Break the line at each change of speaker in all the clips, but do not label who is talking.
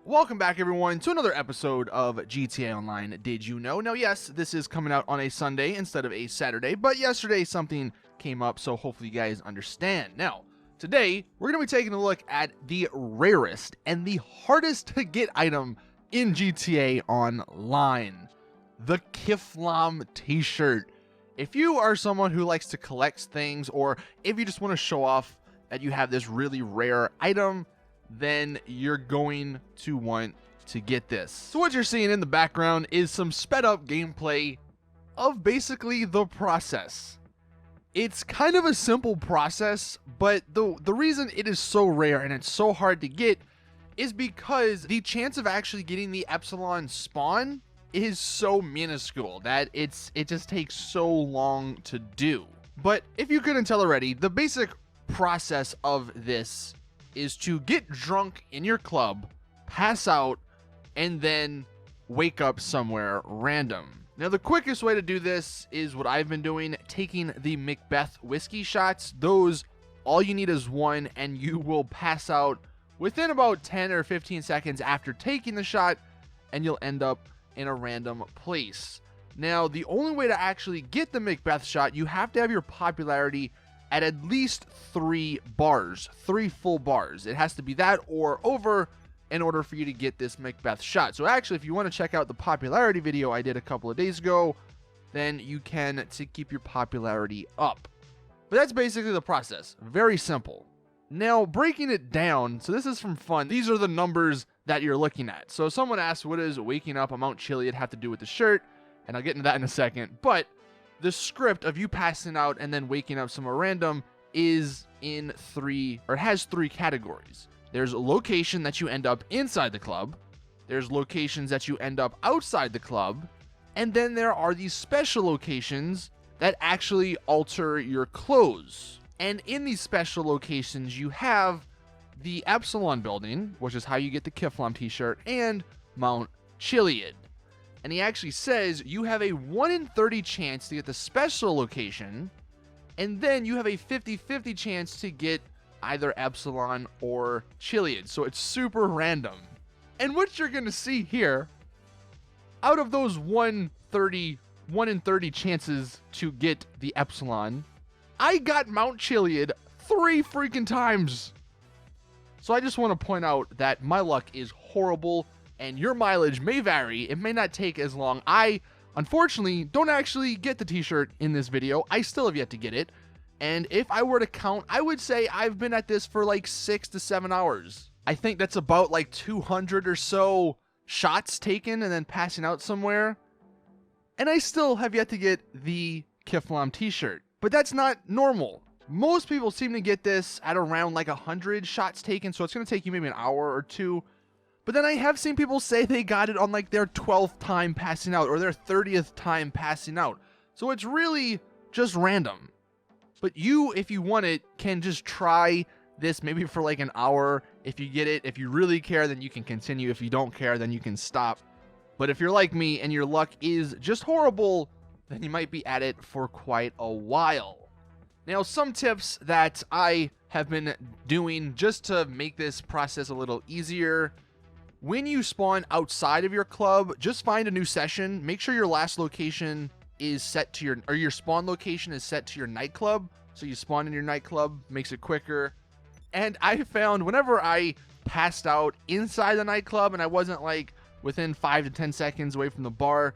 Welcome back, everyone, to another episode of GTA Online. Did you know? Now, yes, this is coming out on a Sunday instead of a Saturday, but yesterday something came up, so hopefully you guys understand. Now, today, we're going to be taking a look at the rarest and the hardest to get item in GTA Online, the Kifflom T-shirt. If you are someone who likes to collect things, or if you just want to show off that you have this really rare item, then you're going to want to get this. So what you're seeing in the background is some sped up gameplay of basically the process. It's kind of a simple process, but the reason it is so rare and it's so hard to get is because the chance of actually getting the Epsilon spawn is so minuscule that it just takes so long to do. But if you couldn't tell already, the basic process of this is to get drunk in your club, pass out, and then wake up somewhere random. Now, the quickest way to do this is what I've been doing, taking the Macbeth whiskey shots. Those, all you need is one, and you will pass out within about 10 or 15 seconds after taking the shot, and you'll end up in a random place. Now, the only way to actually get the Macbeth shot, you have to have your popularity at least 3 bars, 3 full bars. It has to be that or over in order for you to get this Macbeth shot. So actually, if you want to check out the popularity video I did a couple of days ago, then you can to keep your popularity up. But that's basically the process. Very simple. Now, breaking it down, so this is from fun. These are the numbers that you're looking at. So someone asked, what does waking up on Mount Chiliad have to do with the shirt? And I'll get into that in a second. But the script of you passing out and then waking up somewhere random is in 3, or it has 3 categories. There's a location that you end up inside the club, there's locations that you end up outside the club, and then there are these special locations that actually alter your clothes. And in these special locations, you have the Epsilon building, which is how you get the Kifflom t-shirt, and Mount Chiliad. And he actually says you have a 1 in 30 chance to get the special location, and then you have a 50-50 chance to get either Epsilon or Chiliad. So it's super random. And what you're going to see here, out of those 1 in 30 chances to get the Epsilon, I got Mount Chiliad 3 freaking times. So I just want to point out that my luck is horrible, and your mileage may vary. It may not take as long. I, unfortunately, don't actually get the t-shirt in this video. I still have yet to get it. And if I were to count, I would say I've been at this for like 6 to 7 hours. I think that's about like 200 or so shots taken and then passing out somewhere. And I still have yet to get the Kifflom t-shirt. But that's not normal. Most people seem to get this at around like 100 shots taken. So it's going to take you maybe an hour or 2. But then I have seen people say they got it on like their 12th time passing out or their 30th time passing out. So it's really just random. But you, if you want it, can just try this maybe for like an hour. If you get it, if you really care, then you can continue. If you don't care, then you can stop. But if you're like me and your luck is just horrible, then you might be at it for quite a while. Now, some tips that I have been doing just to make this process a little easier. When you spawn outside of your club, just find a new session. Make sure your last location is set to your spawn location is set to your nightclub. So you spawn in your nightclub, makes it quicker. And I found whenever I passed out inside the nightclub and I wasn't like within 5 to 10 seconds away from the bar,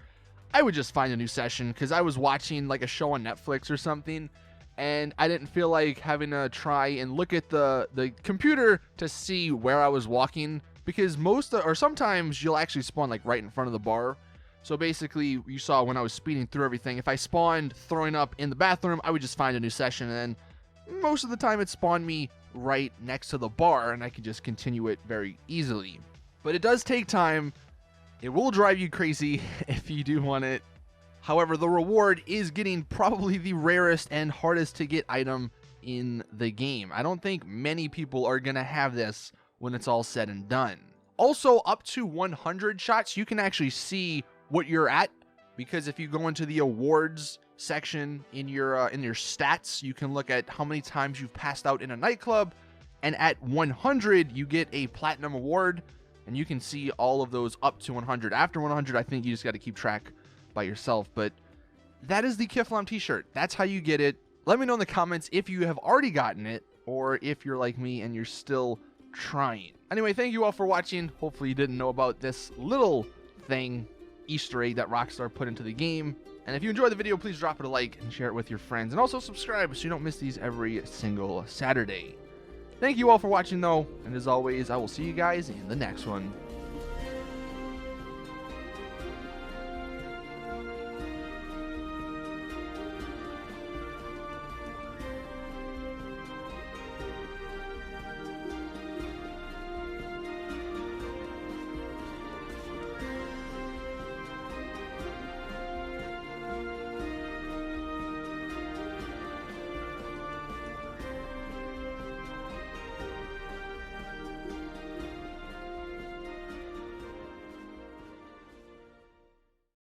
I would just find a new session because I was watching like a show on Netflix or something. And I didn't feel like having to try and look at the computer to see where I was walking. Because sometimes you'll actually spawn like right in front of the bar. So basically, you saw when I was speeding through everything, if I spawned throwing up in the bathroom, I would just find a new session. And then most of the time it spawned me right next to the bar and I could just continue it very easily. But it does take time. It will drive you crazy if you do want it. However, the reward is getting probably the rarest and hardest to get item in the game. I don't think many people are going to have this when it's all said and done. Also, up to 100 shots, you can actually see what you're at, because if you go into the awards section in your stats, you can look at how many times you've passed out in a nightclub, and at 100 you get a platinum award. and you can see all of those up to 100. After 100, I think you just got to keep track by yourself, but that is the Kifflom t-shirt. That's how you get it. Let me know in the comments if you have already gotten it, or if you're like me and you're still trying. Anyway, thank you all for watching. Hopefully you didn't know about this little thing, Easter egg that Rockstar put into the game. And if you enjoyed the video, please drop it a like and share it with your friends. And also subscribe so you don't miss these every single Saturday. Thank you all for watching though, and as always, I will see you guys in the next one.